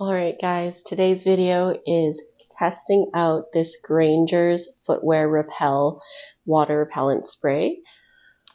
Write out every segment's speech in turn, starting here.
Alright guys, today's video is testing out this Grangers Footwear Repel water repellent spray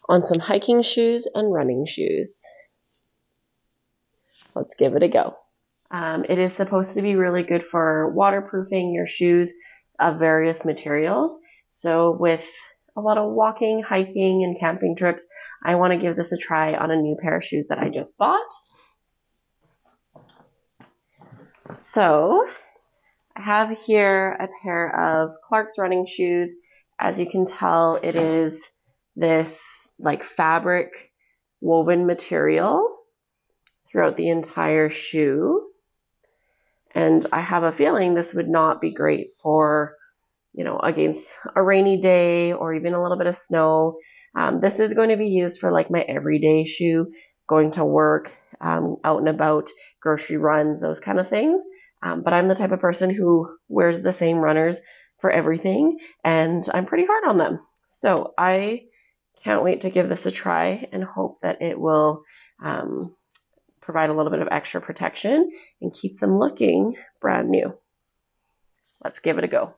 on some hiking shoes and running shoes. Let's give it a go. It is supposed to be really good for waterproofing your shoes of various materials. So with a lot of walking, hiking, and camping trips, I want to give this a try on a new pair of shoes that I just bought. So I have here a pair of Clark's running shoes. As you can tell, it is this like fabric woven material throughout the entire shoe. And I have a feeling this would not be great for, against a rainy day or even a little bit of snow. This is going to be used for like my everyday shoe, going to work, out and about, grocery runs, those kind of things. But I'm the type of person who wears the same runners for everything, and I'm pretty hard on them. So I can't wait to give this a try and hope that it will provide a little bit of extra protection and keep them looking brand new. Let's give it a go.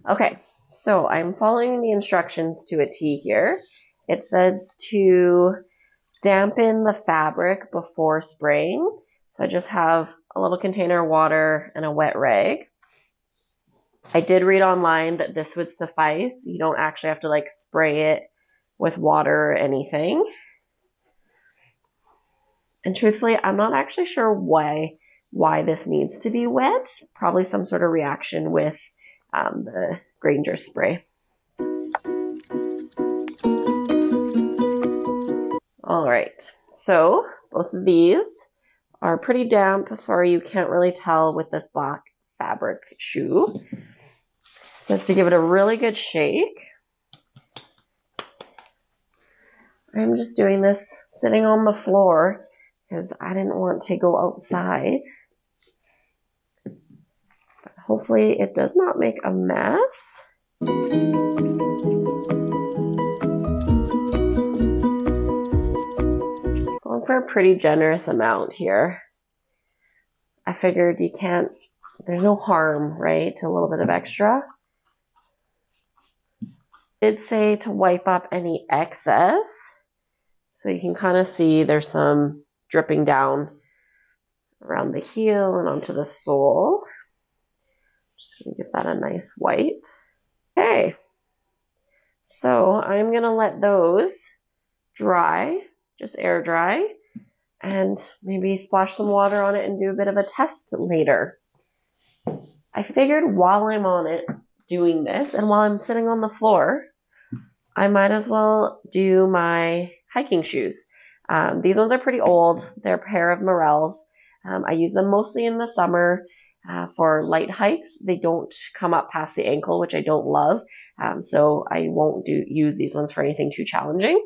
Okay, so I'm following the instructions to a T here. It says to dampen the fabric before spraying. So I just have a little container of water and a wet rag. I did read online that this would suffice. You don't actually have to like spray it with water or anything. And truthfully, I'm not actually sure why this needs to be wet. Probably some sort of reaction with the Grangers spray. All right, so both of these are pretty damp. Sorry, you can't really tell with this black fabric shoe. It says to give it a really good shake. I'm just doing this sitting on the floor because I didn't want to go outside. But hopefully it does not make a mess. Going for a pretty generous amount here. I figured there's no harm, right, to a little bit of extra. It did say to wipe up any excess. So you can kind of see there's some dripping down around the heel and onto the sole. Just going to give that a nice wipe. Okay, so I'm going to let those dry, just air dry, and maybe splash some water on it and do a bit of a test later. I figured while I'm on it doing this and while I'm sitting on the floor, I might as well do my hiking shoes. These ones are pretty old. They're a pair of Morels. I use them mostly in the summer for light hikes. They don't come up past the ankle, which I don't love. So I won't use these ones for anything too challenging.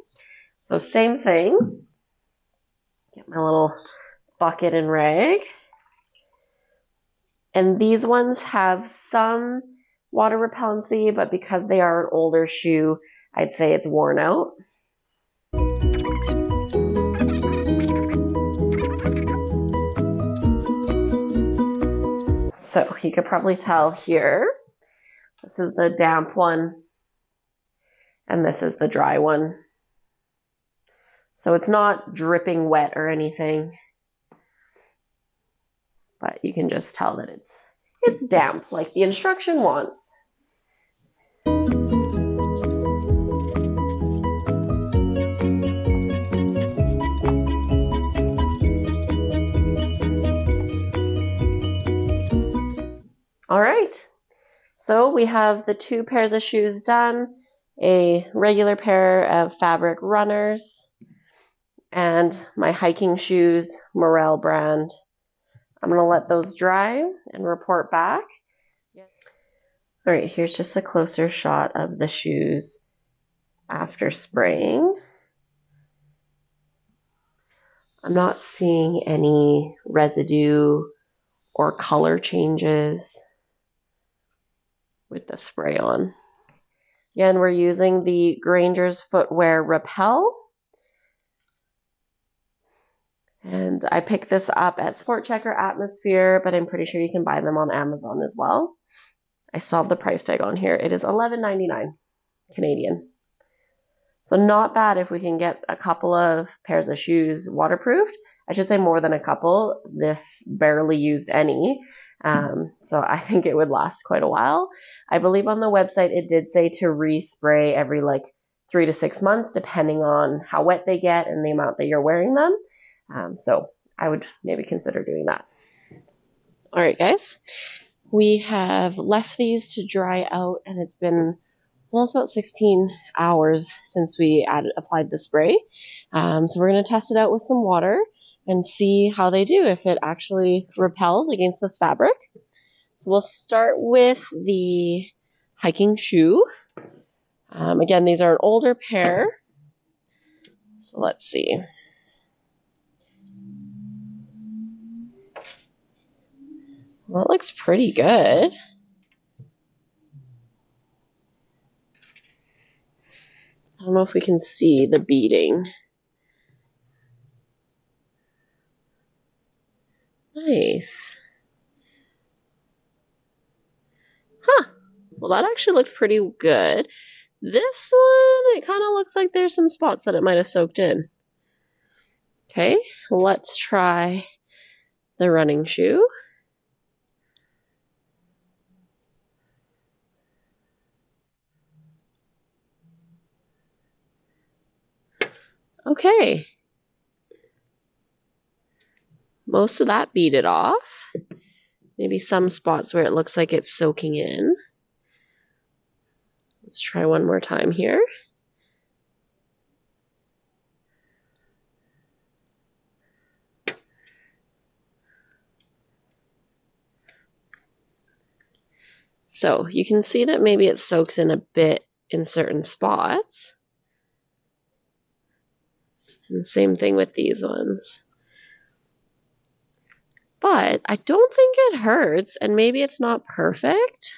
So same thing. Get my little bucket and rag. And these ones have some water repellency, but because they are an older shoe, I'd say it's worn out. So you could probably tell here, this is the damp one, and this is the dry one. So it's not dripping wet or anything, but you can just tell that it's damp, like the instruction wants. All right, so we have the two pairs of shoes done, a regular pair of fabric runners, and my hiking shoes, Morel brand. I'm going to let those dry and report back. All right, here's just a closer shot of the shoes after spraying. I'm not seeing any residue or color changes with the spray on. Again, we're using the Grangers Footwear Repel. And I picked this up at Sport Checker Atmosphere, but I'm pretty sure you can buy them on Amazon as well. I still have the price tag on here. It is $11.99 Canadian. So not bad if we can get a couple of pairs of shoes waterproofed. I should say more than a couple. This barely used any. So I think it would last quite a while. I believe on the website it did say to respray every like 3 to 6 months, depending on how wet they get and the amount that you're wearing them. So I would maybe consider doing that. All right, guys. We have left these to dry out, and it's been almost about 16 hours since we applied the spray. So we're going to test it out with some water and see how they do, if it actually repels against this fabric. So we'll start with the hiking shoe. Again, these are an older pair. So let's see. Well, it looks pretty good. I don't know if we can see the beading. Nice. Huh. Well, that actually looks pretty good. This one, it kind of looks like there's some spots that it might have soaked in. Okay, let's try the running shoe. Okay. Most of that beaded off. Maybe some spots where it looks like it's soaking in. Let's try one more time here. So you can see that maybe it soaks in a bit in certain spots. And same thing with these ones. But I don't think it hurts, and maybe it's not perfect.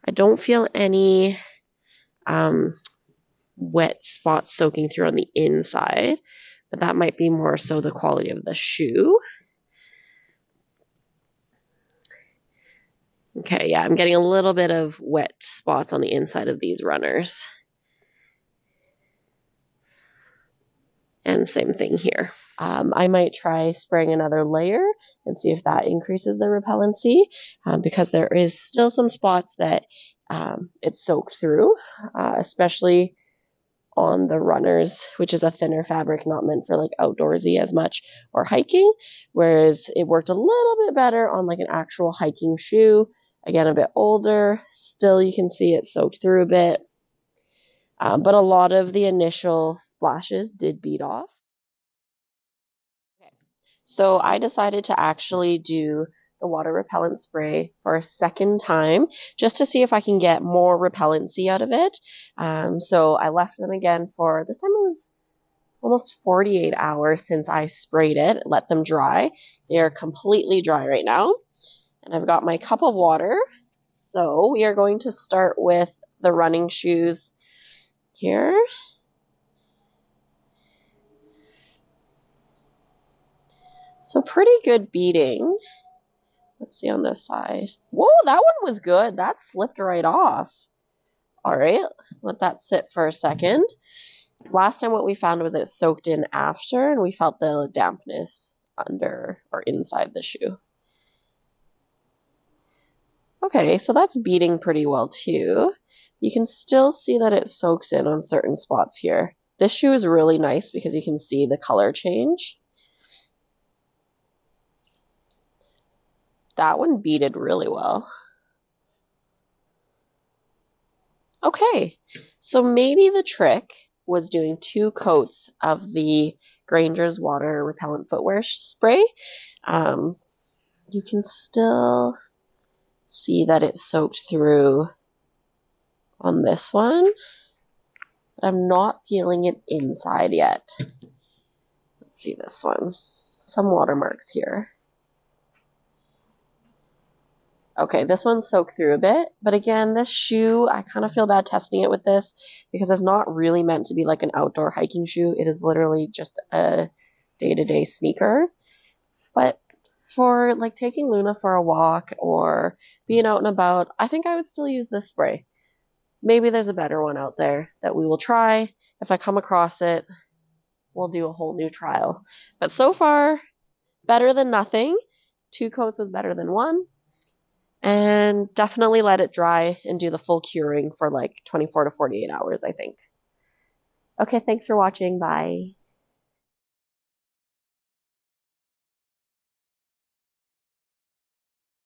I don't feel any wet spots soaking through on the inside, but that might be more so the quality of the shoe. Okay, yeah, I'm getting a little bit of wet spots on the inside of these runners. And same thing here. I might try spraying another layer and see if that increases the repellency, because there is still some spots that it's soaked through, especially on the runners, which is a thinner fabric, not meant for like outdoorsy as much or hiking, whereas it worked a little bit better on like an actual hiking shoe. Again, a bit older, still you can see it soaked through a bit. But a lot of the initial splashes did bead off. Okay. So I decided to actually do the water repellent spray for a second time, just to see if I can get more repellency out of it. So I left them again for, this time it was almost 48 hours since I sprayed it, let them dry. They are completely dry right now. And I've got my cup of water. So we are going to start with the running shoes here. So pretty good beading. Let's see on this side. Whoa, that one was good. That slipped right off. All right, let that sit for a second. Last time what we found was it soaked in after, and we felt the dampness under or inside the shoe. Okay, so that's beading pretty well too. You can still see that it soaks in on certain spots here. This shoe is really nice because you can see the color change. That one beaded really well. Okay, so maybe the trick was doing 2 coats of the Grangers Water Repellent Footwear Spray. You can still see that it soaked through on this one, but I'm not feeling it inside yet. Let's see this one. Some watermarks here. Okay, this one soaked through a bit, but again, this shoe, I kind of feel bad testing it with this because it's not really meant to be like an outdoor hiking shoe. It is literally just a day-to-day sneaker. But for like taking Luna for a walk or being out and about, I think I would still use this spray. Maybe there's a better one out there that we will try. If I come across it, we'll do a whole new trial. But so far, better than nothing. 2 coats was better than 1. And definitely let it dry and do the full curing for like 24 to 48 hours, I think. Okay, thanks for watching. Bye.